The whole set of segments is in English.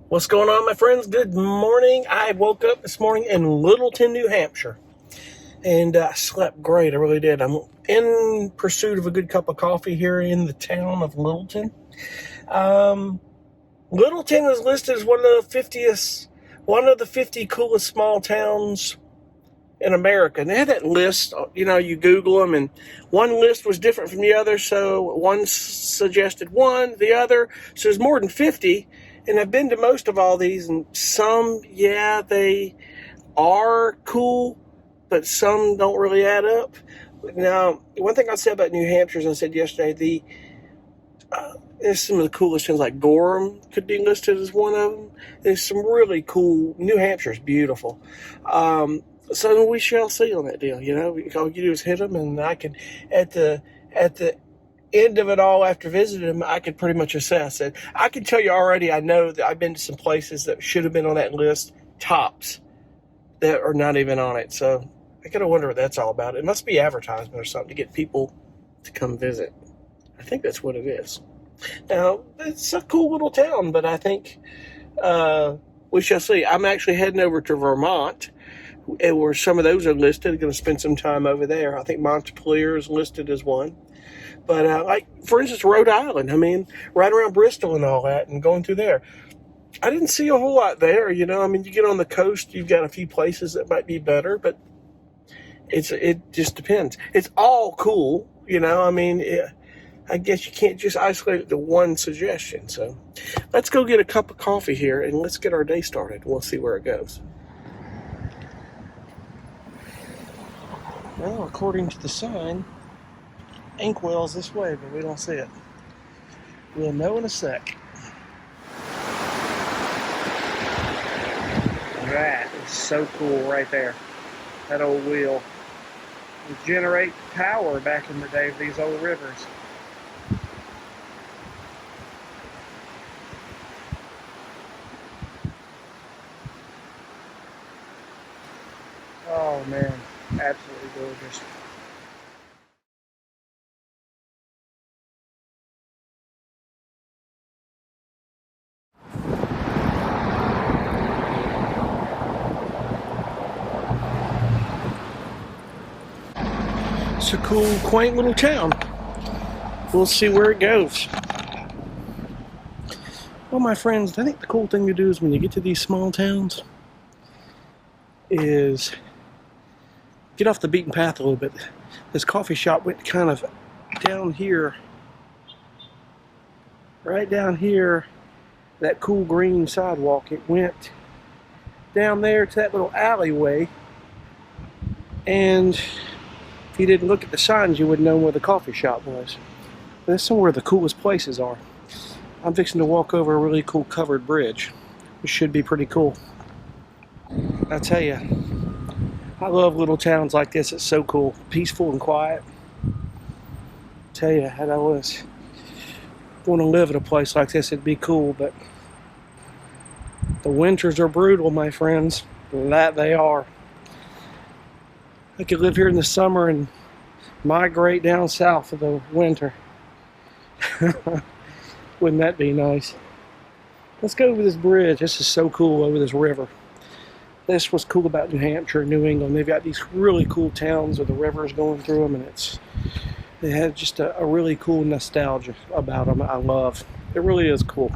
What's going on, my friends? Good morning. I woke up this morning in Littleton, New Hampshire, and I slept great. I really did. I'm in pursuit of a good cup of coffee here in the town of Littleton. Um, Littleton is listed as one of the 50 coolest small towns in America. And they had that list, you Google them, and one list was different from the other. So one suggested one, the other. So there's more than 50. And I've been to most of all these, and some, yeah, they are cool, but some don't really add up. Now, one thing I said about New Hampshire, as I said yesterday, there's some of the coolest things, like Gorham could be listed as one of them. There's some really cool. New Hampshire's beautiful. So we shall see on that deal. All you do is hit them, and I can at the end of it all, after visiting them, I could pretty much assess it. I can tell you already, I know that I've been to some places that should have been on that list, tops, that are not even on it. So I gotta wonder what that's all about. It must be advertisement or something to get people to come visit. I think that's what it is. Now, it's a cool little town, but I think we shall see. I'm actually heading over to Vermont, where some of those are listed. I'm going to spend some time over there. I think Montpelier is listed as one. But, for instance, Rhode Island, right around Bristol and all that, and going through there. I didn't see a whole lot there, you get on the coast, you've got a few places that might be better, but it just depends. It's all cool, I guess you can't just isolate it to one suggestion. So let's go get a cup of coffee here, and let's get our day started. We'll see where it goes. Well, according to the sign, Inkwell's this way, but we don't see it. We'll know in a sec. That is so cool right there. That old wheel. Would generate power back in the day of these old rivers. Oh man, absolutely gorgeous. It's a cool, quaint little town. We'll see where it goes. Well, my friends, I think the cool thing to do is when you get to these small towns is get off the beaten path a little bit. This coffee shop went kind of down here, right down here, that cool green sidewalk. It went down there to that little alleyway, and if you didn't look at the signs, you wouldn't know where the coffee shop was. That's somewhere the coolest places are. I'm fixing to walk over a really cool covered bridge, which should be pretty cool. I tell you, I love little towns like this. It's so cool, peaceful and quiet. I tell you, had I was going to live in a place like this, it'd be cool, but the winters are brutal, my friends. That they are. I could live here in the summer and migrate down south for the winter. Wouldn't that be nice? Let's go over this bridge. This is so cool, over this river. That's what's cool about New Hampshire and New England. They've got these really cool towns with the rivers going through them, and they have just a really cool nostalgia about them. I love. It really is cool.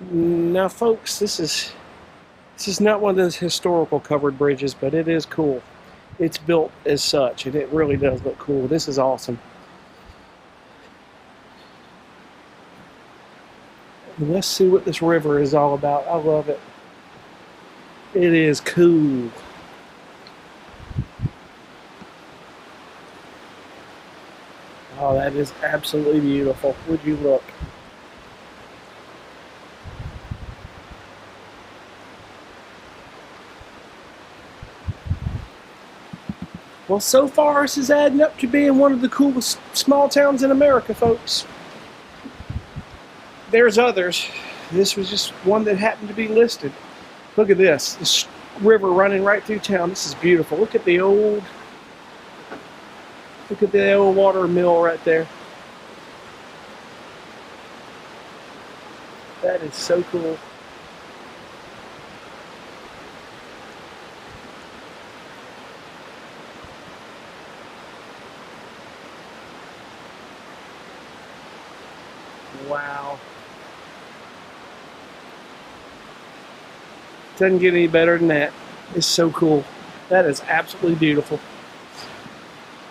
Now, folks, this is not one of those historical covered bridges, but it is cool. It's built as such, and it really does look cool. This is awesome. Let's see what this river is all about. I love it. It is cool. Oh, that is absolutely beautiful. Would you look? Well, so far this is adding up to being one of the coolest small towns in America, folks. There's others. This was just one that happened to be listed. Look at this river running right through town. This is beautiful. Look at the old water mill right there. That is so cool. Wow. Doesn't get any better than that. It's so cool. That is absolutely beautiful.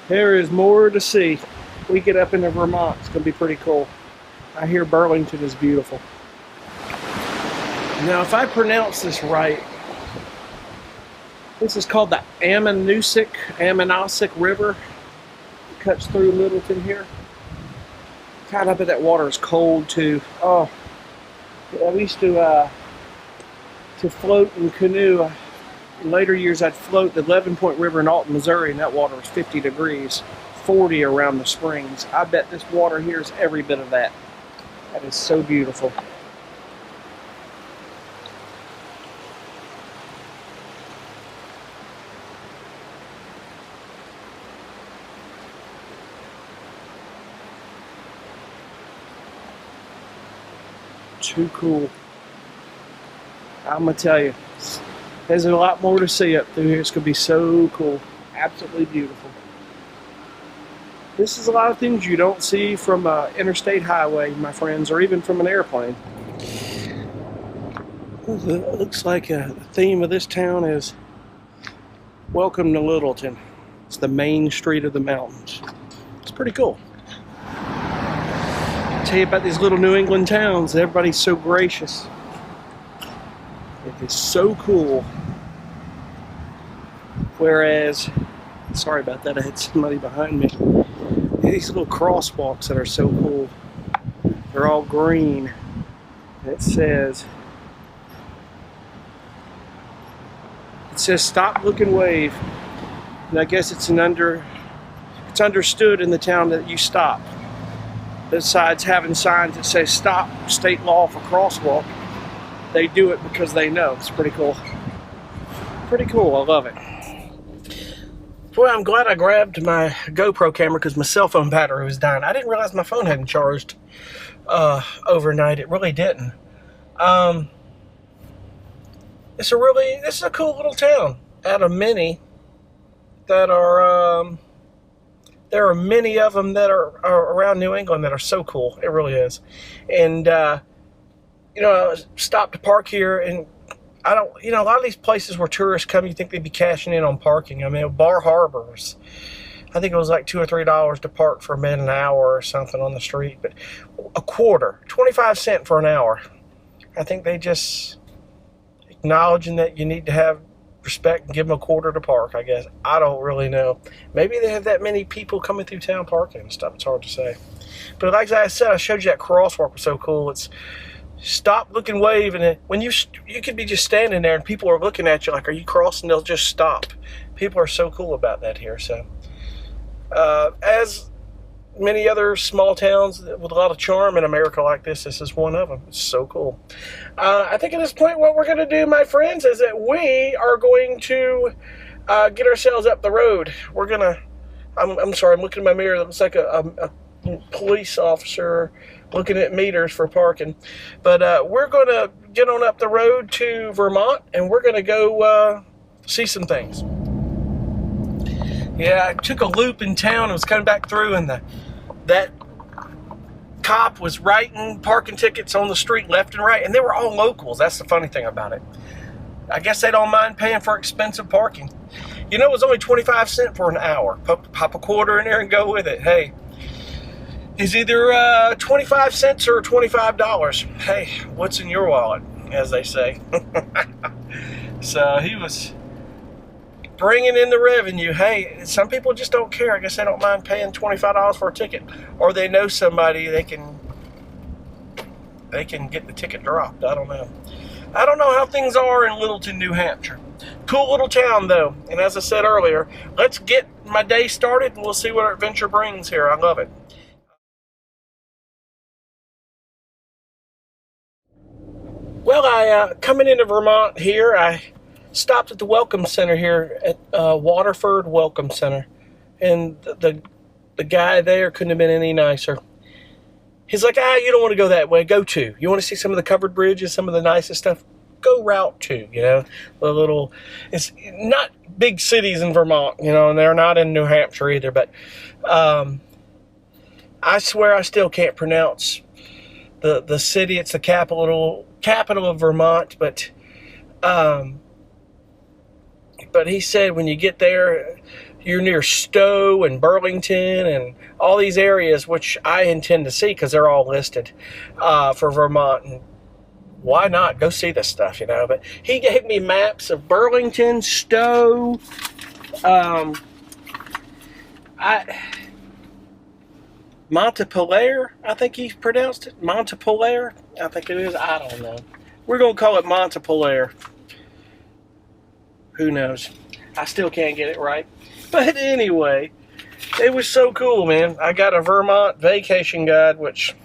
There is more to see. We get up into Vermont, it's going to be pretty cool. I hear Burlington is beautiful. Now, if I pronounce this right, this is called the Aminosic River. It cuts through Littleton here. God, I bet that water is cold too. Oh, I used to float and canoe. In later years, I'd float the 11-Point River in Alton, Missouri, and that water was 50 degrees, 40 around the springs. I bet this water here is every bit of that. That is so beautiful. Too cool. I'm gonna tell you, there's a lot more to see up through here. It's gonna be so cool, absolutely beautiful. This is a lot of things you don't see from an interstate highway, my friends, or even from an airplane. It looks like the theme of this town is "Welcome to Littleton." It's the main street of the mountains. It's pretty cool. Tell you about these little New England towns. Everybody's so gracious. It is so cool. Whereas, sorry about that, I had somebody behind me. These little crosswalks that are so cool. They're all green. It says stop, look, and wave. And I guess it's understood in the town that you stop. Besides having signs that say stop, state law for crosswalk, they do it because they know. It's pretty cool. Pretty cool, I love it. Boy, I'm glad I grabbed my GoPro camera because my cell phone battery was dying. I didn't realize my phone hadn't charged overnight. It really didn't. This is a cool little town. Out of many that are, there are many of them that are around New England that are so cool. It really is. And, you know, I stopped to park here, and a lot of these places where tourists come, you think they'd be cashing in on parking. I mean, Bar Harbors, I think it was like $2 or $3 to park for an hour or something on the street, but a quarter, 25 cents for an hour. I think they just acknowledging that you need to have respect and give them a quarter to park, I guess. I don't really know. Maybe they have that many people coming through town parking and stuff. It's hard to say. But like I said, I showed you that crosswalk was so cool. It's stop, look, and wave. And when you could be just standing there and people are looking at you like, are you crossing? They'll just stop. People are so cool about that here. So as many other small towns with a lot of charm in America like this is one of them. It's so cool. I think at this point what we're going to do, my friends, is that we are going to get ourselves up the road. We're going to, I'm sorry, I'm looking in my mirror. It looks like a police officer looking at meters for parking. But we're going to get on up the road to Vermont, and we're going to go see some things. Yeah, I took a loop in town and was coming back through, and that cop was writing parking tickets on the street left and right, and they were all locals. That's the funny thing about it. I guess they don't mind paying for expensive parking. You know, it was only 25 cents for an hour. Pop a quarter in there and go with it. Hey, it's either 25 cents or $25. Hey, what's in your wallet, as they say. So he was bringing in the revenue. Hey, some people just don't care. I guess they don't mind paying $25 for a ticket, or they know somebody they can get the ticket dropped. I don't know. I don't know how things are in Littleton, New Hampshire. Cool little town though. And as I said earlier, let's get my day started and we'll see what our adventure brings here. I love it. Well, I coming into Vermont here, I stopped at the Welcome Center here at Waterford Welcome Center, and the guy there couldn't have been any nicer. He's like, you don't want to go that way. Go 2. You want to see some of the covered bridges, some of the nicest stuff? Go route 2, the little, it's not big cities in Vermont, and they're not in New Hampshire either, but I swear I still can't pronounce the city. It's the capital of Vermont, but he said when you get there, you're near Stowe and Burlington and all these areas, which I intend to see because they're all listed for Vermont. And why not go see this stuff, But he gave me maps of Burlington, Stowe, Montpelier, I think he pronounced it. Montpelier, I think it is. I don't know. We're going to call it Montpelier. Who knows? I still can't get it right. But anyway, it was so cool, man. I got a Vermont vacation guide, which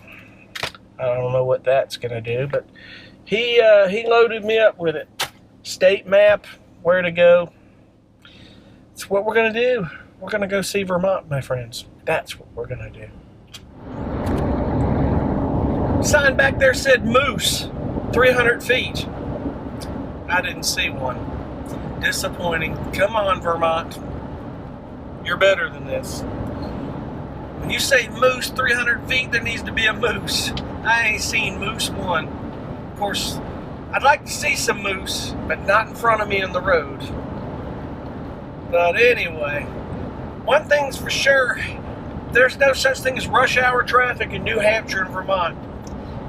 I don't know what that's going to do, but he loaded me up with it. State map, where to go. It's what we're going to do. We're going to go see Vermont, my friends. That's what we're going to do. Sign back there said moose, 300 feet. I didn't see one. Disappointing. Come on, Vermont. You're better than this. When you say moose 300 feet, there needs to be a moose. I ain't seen moose one. Of course, I'd like to see some moose, but not in front of me on the road. But anyway, one thing's for sure, there's no such thing as rush hour traffic in New Hampshire and Vermont.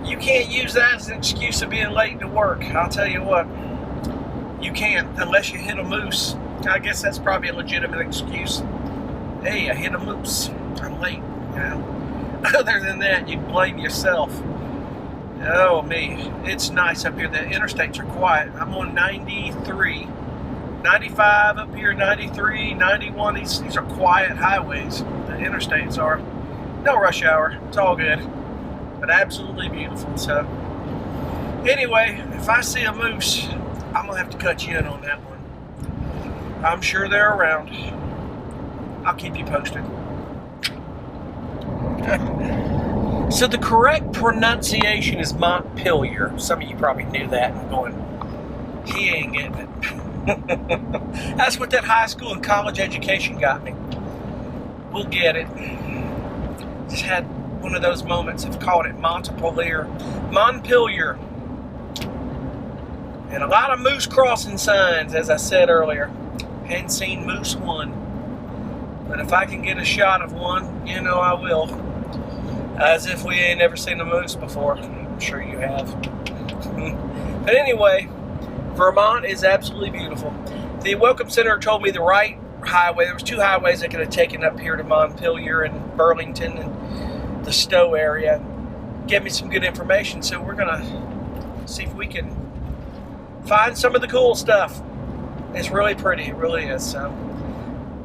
You can't use that as an excuse of being late to work. I'll tell you what, you can't unless you hit a moose. I guess that's probably a legitimate excuse. Hey, I hit a moose. I'm late. Other than that, you blame yourself. Oh, me. It's nice up here. The interstates are quiet. I'm on 93. 95 up here, 93, 91. These are quiet highways. The interstates are. No rush hour. It's all good. But absolutely beautiful. So, anyway, if I see a moose, I'm going to have to cut you in on that one. I'm sure they're around. I'll keep you posted. So the correct pronunciation is Montpelier. Some of you probably knew that and going, he ain't getting it. That's what that high school and college education got me. We'll get it. Just had one of those moments of calling it Montpelier. Montpelier. And a lot of moose crossing signs, as I said earlier. Hadn't seen moose one. But if I can get a shot of one, I will. As if we ain't never seen a moose before. I'm sure you have. But anyway, Vermont is absolutely beautiful. The Welcome Center told me the right highway. There was 2 highways I could have taken up here to Montpelier and Burlington and the Stowe area. Gave me some good information, so we're going to see if we can find some of the cool stuff. It's really pretty. It really is. So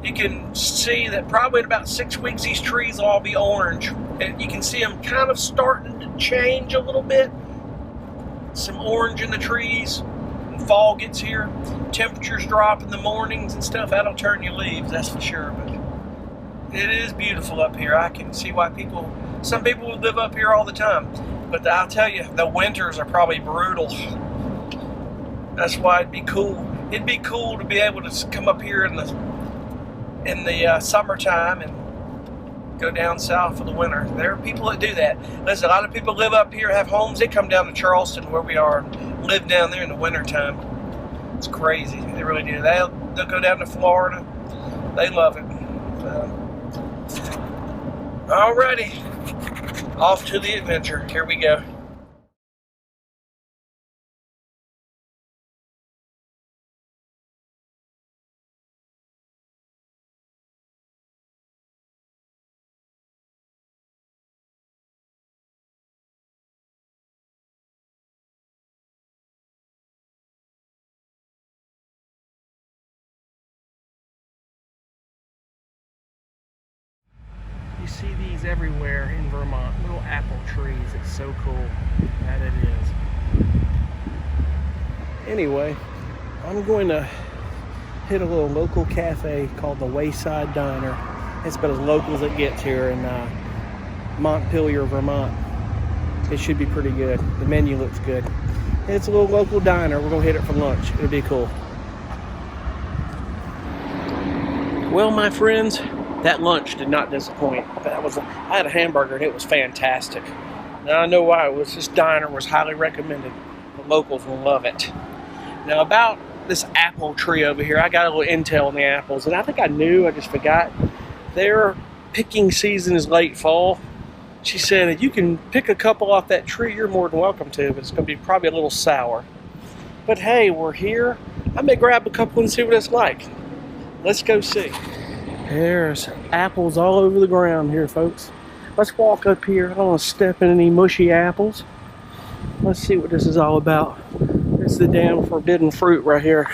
you can see that probably in about 6 weeks, these trees will all be orange. And you can see them kind of starting to change a little bit. Some orange in the trees. When fall gets here, temperatures drop in the mornings and stuff. That'll turn your leaves, that's for sure. But it is beautiful up here. I can see why some people would live up here all the time. But I'll tell you, the winters are probably brutal. That's why it'd be cool. It'd be cool to be able to come up here in the summertime and go down south for the winter. There are people that do that. Listen, a lot of people live up here, have homes. They come down to Charleston, where we are, and live down there in the wintertime. It's crazy. They really do. They'll go down to Florida. They love it. Alrighty. Off to the adventure. Here we go. You see these everywhere in Vermont, little apple trees. It's so cool. That it is. Anyway, I'm going to hit a little local cafe called the Wayside Diner. It's about as local as it gets here in Montpelier, Vermont. It should be pretty good. The menu looks good. It's a little local diner. We're gonna hit it for lunch. It'll be cool. Well, my friends, that lunch did not disappoint. I had a hamburger and it was fantastic. Now I know why. It was, this diner was highly recommended. The locals will love it. Now about this apple tree over here, I got a little intel on the apples, and I think I knew, I just forgot. Their picking season is late fall. She said, if you can pick a couple off that tree, you're more than welcome to, but it's going to be probably a little sour. But hey, we're here. I may grab a couple and see what it's like. Let's go see. There's apples all over the ground here, folks. Let's walk up here. I don't want to step in any mushy apples. Let's see what this is all about. It's the damn forbidden fruit right here.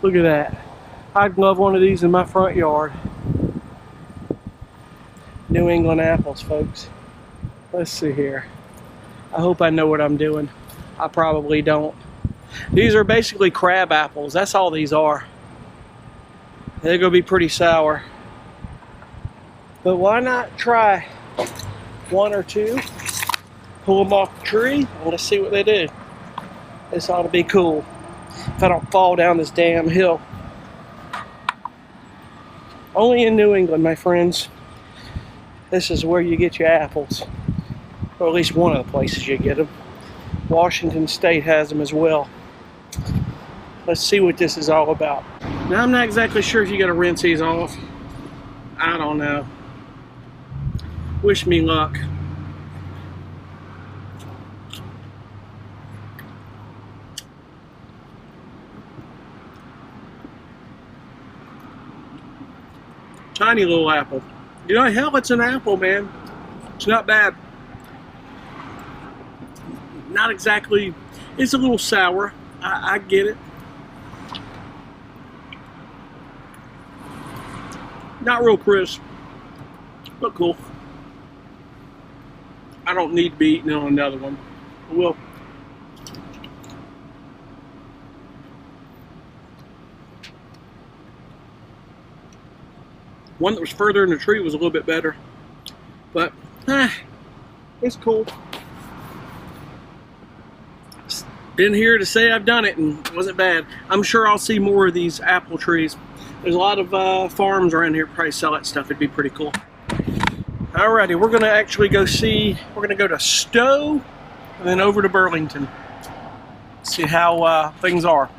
Look at that. I'd love one of these in my front yard. New England apples, folks. Let's see here. I hope I know what I'm doing. I probably don't. These are basically crab apples. That's all these are. They're going to be pretty sour. But why not try one or two? Pull them off the tree and let's see what they do. This ought to be cool. If I don't fall down this damn hill. Only in New England, my friends. This is where you get your apples. Or at least one of the places you get them. Washington State has them as well. Let's see what this is all about. Now I'm not exactly sure if you got to rinse these off. I don't know. Wish me luck. Tiny little apple. You know, hell, it's an apple, man. It's not bad. Not exactly, it's a little sour. I get it. Not real crisp, but cool. I don't need to be eating on another one. Well, one that was further in the tree was a little bit better, but it's cool. Been here to say I've done it, and it wasn't bad. I'm sure I'll see more of these apple trees. There's a lot of farms around here probably sell that stuff. It'd be pretty cool. Alrighty, we're gonna actually go see, we're gonna go to Stowe and then over to Burlington. See how things are.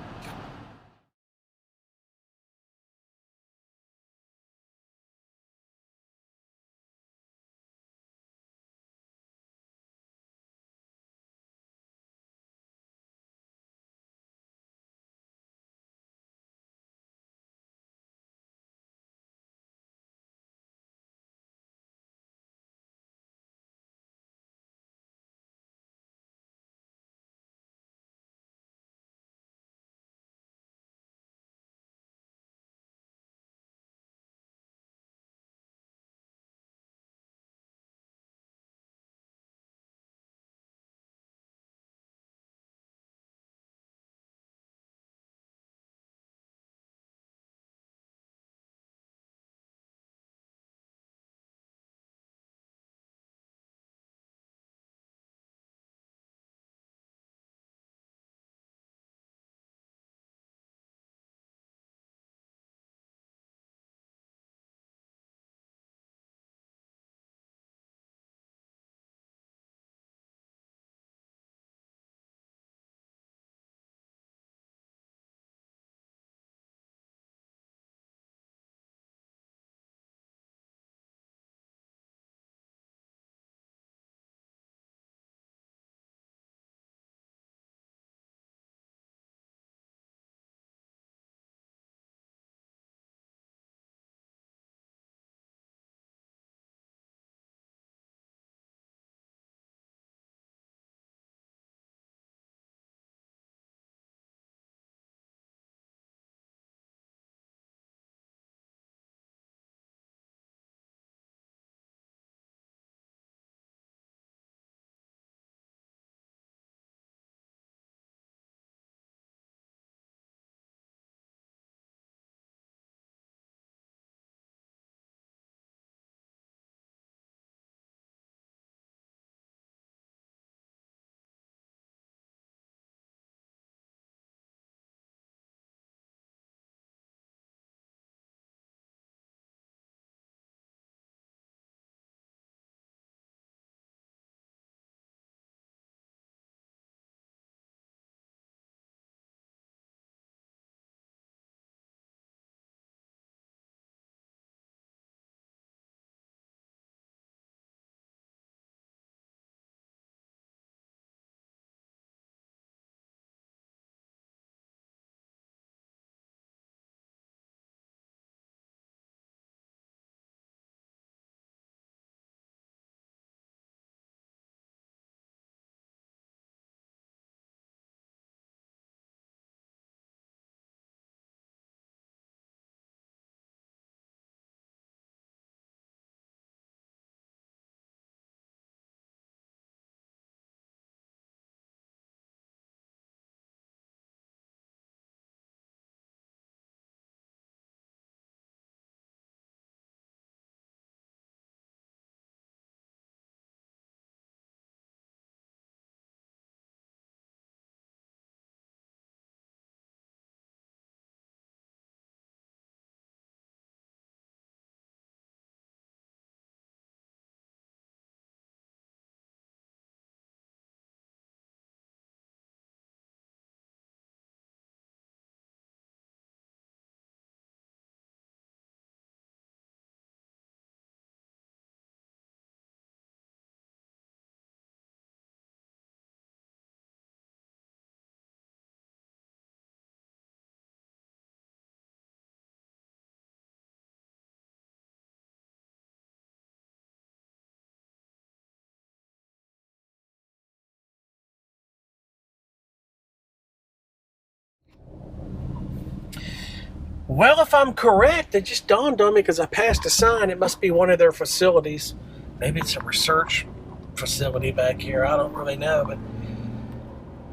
Well, if I'm correct, it just dawned on me because I passed a sign. It must be one of their facilities. Maybe it's a research facility back here. I don't really know.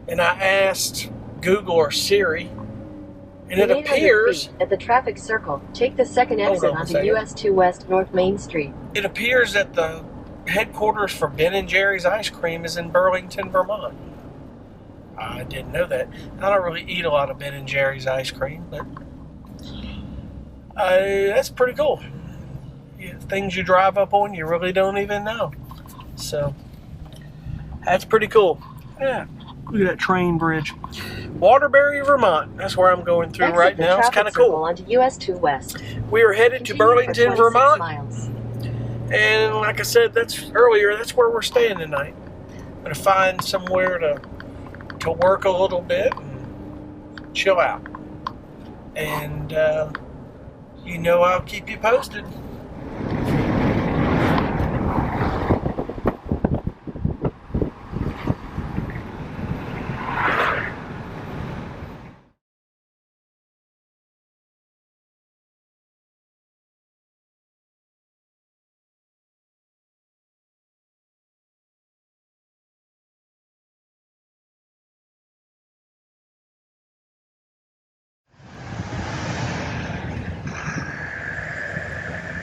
And I asked Google or Siri, and it appears... feet, at the traffic circle, take the second exit onto US 2 West North Main Street. It appears that the headquarters for Ben & Jerry's Ice Cream is in Burlington, Vermont. I didn't know that. I don't really eat a lot of Ben & Jerry's ice cream, but that's pretty cool. Things you drive up on, you really don't even know. So, that's pretty cool. Yeah, look at that train bridge. Waterbury, Vermont. That's where I'm going through right now. It's kind of cool. Onto US 2 West. We are headed to Burlington, Vermont. Miles. And like I said, that's where we're staying tonight. I'm going to find somewhere to work a little bit and chill out. And, I'll keep you posted.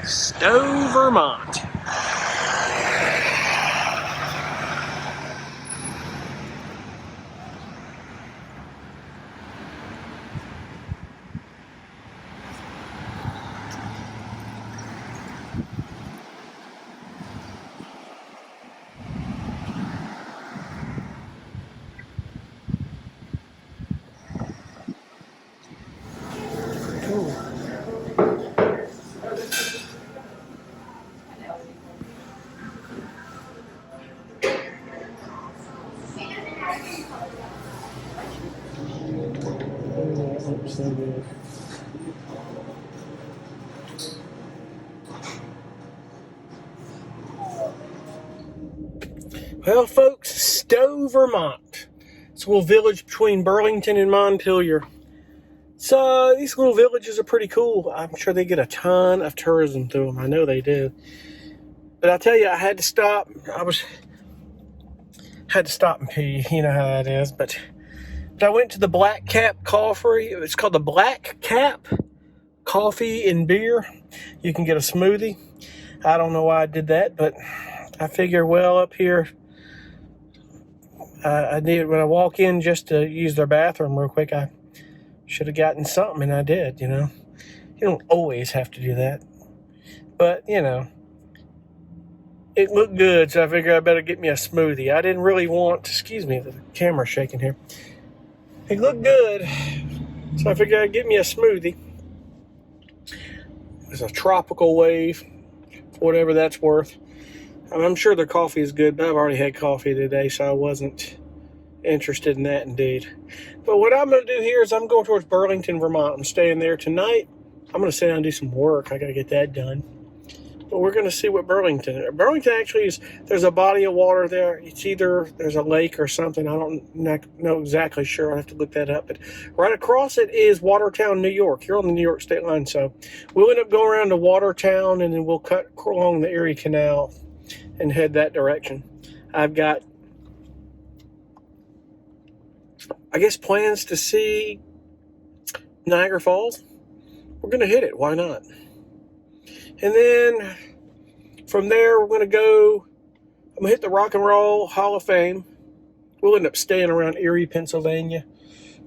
Stowe, Vermont. Well, folks, Stowe, Vermont. It's a little village between Burlington and Montpelier. So these little villages are pretty cool. I'm sure they get a ton of tourism through them. I know they do. But I tell you, I had to stop. Had to stop and pee. You know how that is. But I went to the Black Cap Coffee. It's called the Black Cap Coffee and Beer. You can get a smoothie. I don't know why I did that, but I figure, well, up here, I need when I walk in just to use their bathroom real quick. I should have gotten something, and I did. You don't always have to do that, but it looked good, so I figured I better get me a smoothie. I didn't really want. Excuse me, the camera's shaking here. It looked good, so I figured I'd get me a smoothie. It's a tropical wave, for whatever that's worth. I'm sure their coffee is good, but I've already had coffee today, so I wasn't interested in that indeed. But what I'm going to do here is I'm going towards Burlington, Vermont. I'm staying there tonight. I'm going to sit down and do some work. I got to get that done. But we're going to see what Burlington actually is. There's a body of water there. It's either there's a lake or something. I don't know exactly sure. I have to look that up. But right across it is Watertown, New York. You're on the New York state line. So we'll end up going around to Watertown, and then we'll cut along the Erie Canal and head that direction. I've got, I guess, plans to see Niagara Falls. We're going to hit it. Why not? And then from there, I'm going to hit the Rock and Roll Hall of Fame. We'll end up staying around Erie, Pennsylvania.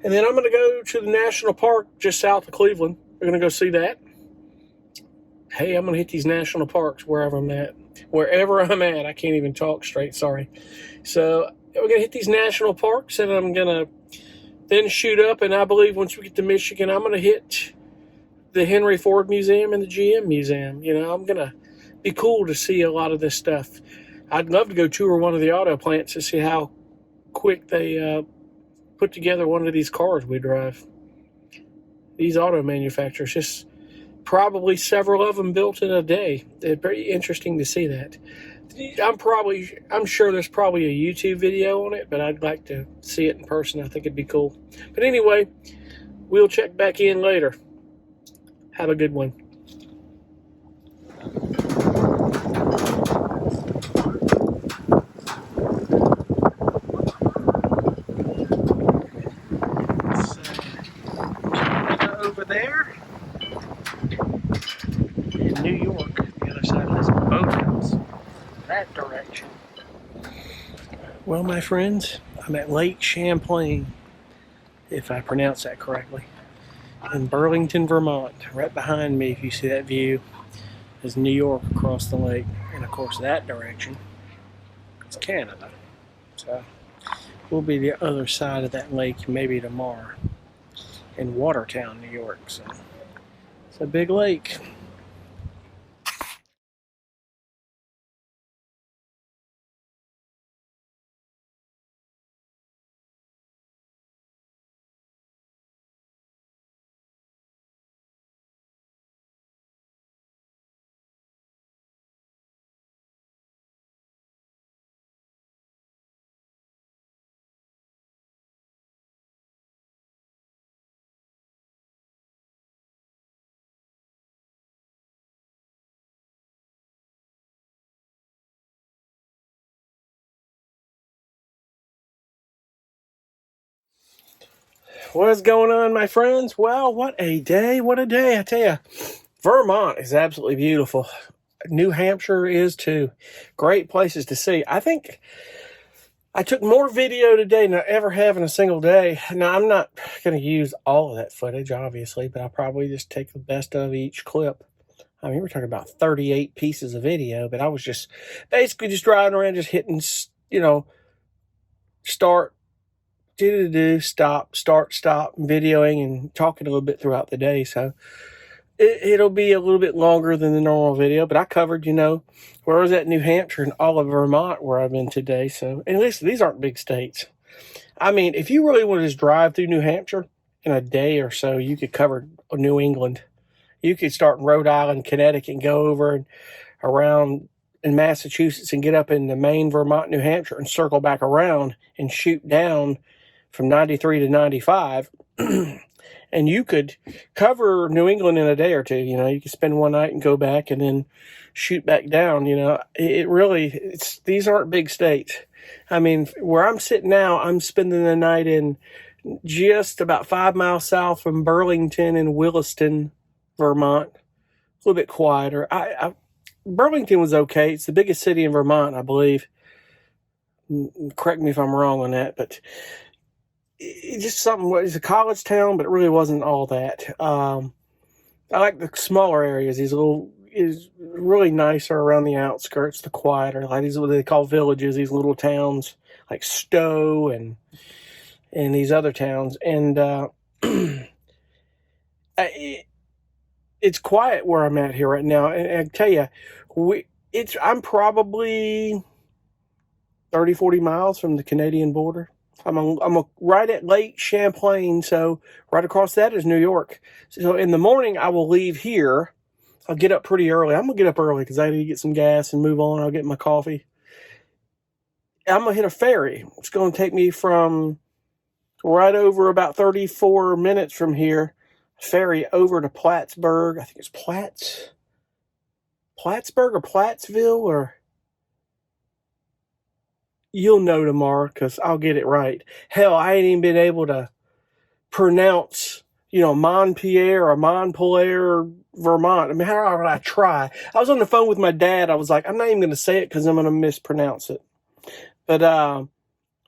And then I'm going to go to the national park just south of Cleveland. We're going to go see that. Hey, I'm going to hit these national parks wherever I'm at. I can't even talk straight, sorry. So we're going to hit these national parks, and I'm going to then shoot up, and I believe once we get to Michigan, I'm going to hit the Henry Ford Museum and the GM Museum. I'm going to be cool to see a lot of this stuff. I'd love to go tour one of the auto plants to see how quick they put together one of these cars we drive. These auto manufacturers, just probably several of them built in a day. It's very interesting to see that. I'm sure there's probably a YouTube video on it, but I'd like to see it in person. I think it'd be cool. But anyway, we'll check back in later. Have a good one. Over there in New York, the other side of this boathouse, that direction. Well, my friends, I'm at Lake Champlain, if I pronounce that correctly, in Burlington, Vermont. Right behind me, if you see that view, is New York across the lake. And of course, that direction is Canada. So we'll be the other side of that lake maybe tomorrow in Watertown, New York. So it's a big lake. What's going on, my friends? Well, what a day. What a day. I tell you, Vermont is absolutely beautiful. New Hampshire is too. Great places to see. I think I took more video today than I ever have in a single day. Now, I'm not going to use all of that footage, obviously, but I'll probably just take the best of each clip. I mean, we're talking about 38 pieces of video, but I was just basically just driving around, just hitting, start, stop, start, stop, videoing and talking a little bit throughout the day. So it'll be a little bit longer than the normal video, but I covered, where I was at New Hampshire and all of Vermont where I've been today. So, and listen, these aren't big states. I mean, if you really want to just drive through New Hampshire in a day or so, you could cover New England. You could start in Rhode Island, Connecticut, and go over and around in Massachusetts and get up into Maine, Vermont, New Hampshire, and circle back around and shoot down from 93 to 95. And you could cover New England in a day or two. You could spend one night and go back and then shoot back down. These aren't big states. I mean, where I'm sitting now, I'm spending the night in just about 5 miles south from Burlington in Williston, Vermont. A little bit quieter. Burlington was okay. It's the biggest city in Vermont, I believe. Correct me if I'm wrong on that, but it's just something. It's a college town, but it really wasn't all that. I like the smaller areas. Is really nicer around the outskirts, the quieter. Like these are what they call villages. These little towns like Stowe and these other towns, and it's quiet where I'm at here right now. And I tell you, I'm probably 30, 40 miles from the Canadian border. I'm right at Lake Champlain, so right across that is New York. So in the morning, I will leave here. I'll get up pretty early. I'm going to get up early because I need to get some gas and move on. I'll get my coffee. I'm going to hit a ferry. It's going to take me from right over about 34 minutes from here, ferry over to Plattsburgh. I think it's Plattsburgh or Plattsville, or you'll know tomorrow because I'll get it right. Hell, I ain't even been able to pronounce, Montpelier or Montpelier, Vermont. I mean, how would I try? I was on the phone with my dad. I was like, I'm not even going to say it because I'm going to mispronounce it. But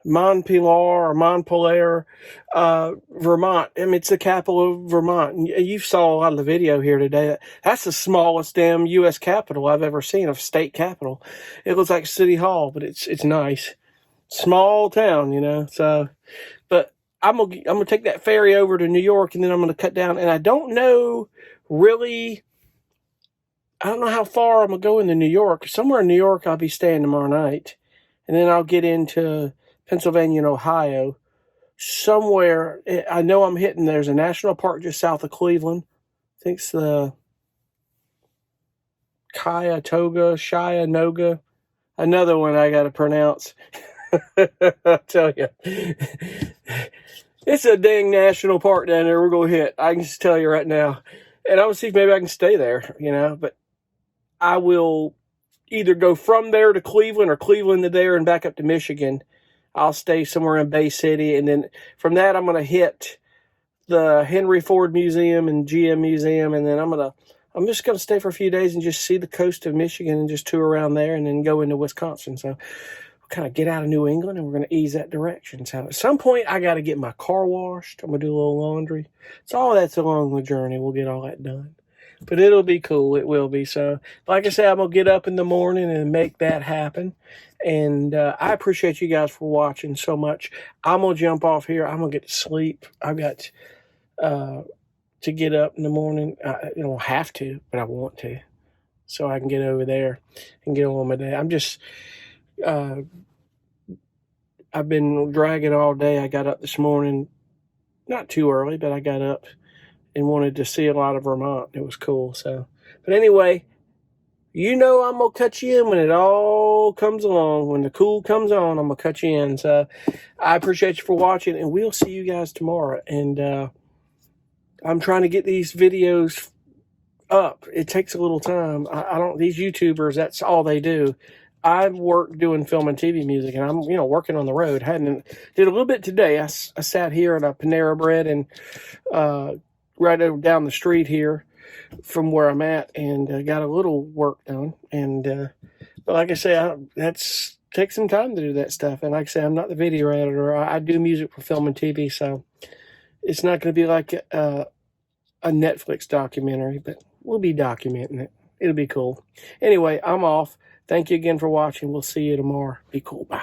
Montpelier or Montpelier, Vermont. I mean, it's the capital of Vermont. And you saw a lot of the video here today. That's the smallest damn U.S. capital I've ever seen, a state capital. It looks like City Hall, but it's nice. Small town, So, but I'm gonna take that ferry over to New York, and then I'm gonna cut down. And I don't know how far I'm gonna go into New York. Somewhere in New York, I'll be staying tomorrow night, and then I'll get into Pennsylvania and Ohio. Somewhere, I know I'm hitting, there's a national park just south of Cleveland. I think it's the Shia-Noga. Another one I got to pronounce. I'll tell you. It's a dang national park down there we're going to hit. I can just tell you right now. And I will see if maybe I can stay there, but I will either go from there to Cleveland or Cleveland to there and back up to Michigan. I'll stay somewhere in Bay City. And then from that, I'm going to hit the Henry Ford Museum and GM Museum. And then I'm just going to stay for a few days and just see the coast of Michigan and just tour around there and then go into Wisconsin. So we'll kind of get out of New England and we're going to ease that direction. So at some point, I got to get my car washed. I'm going to do a little laundry. So all that's along the journey. We'll get all that done. But it'll be cool. It will be. So like I said, I'm going to get up in the morning and make that happen. And I appreciate you guys for watching so much. I'm going to jump off here. I'm going to get to sleep. I've got to get up in the morning. I don't have to, but I want to. So I can get over there and get on with my day. I'm just, I've been dragging all day. I got up this morning, not too early, but I got up and wanted to see a lot of Vermont. It was cool. So, but anyway, I'm going to cut you in when it all comes along. When the cool comes on, I'm going to cut you in. So I appreciate you for watching, and we'll see you guys tomorrow. And I'm trying to get these videos up. It takes a little time. These YouTubers, that's all they do. I've worked doing film and TV music, and I'm, working on the road. Did a little bit today. I sat here at a Panera Bread and right over down the street here from where I'm at, and got a little work done. And but like I say, that's takes some time to do that stuff. And like I say, I'm not the video editor. I do music for film and TV, so it's not going to be like a Netflix documentary, but we'll be documenting it. It'll be cool. Anyway, I'm off. Thank you again for watching. We'll see you tomorrow. Be cool. Bye.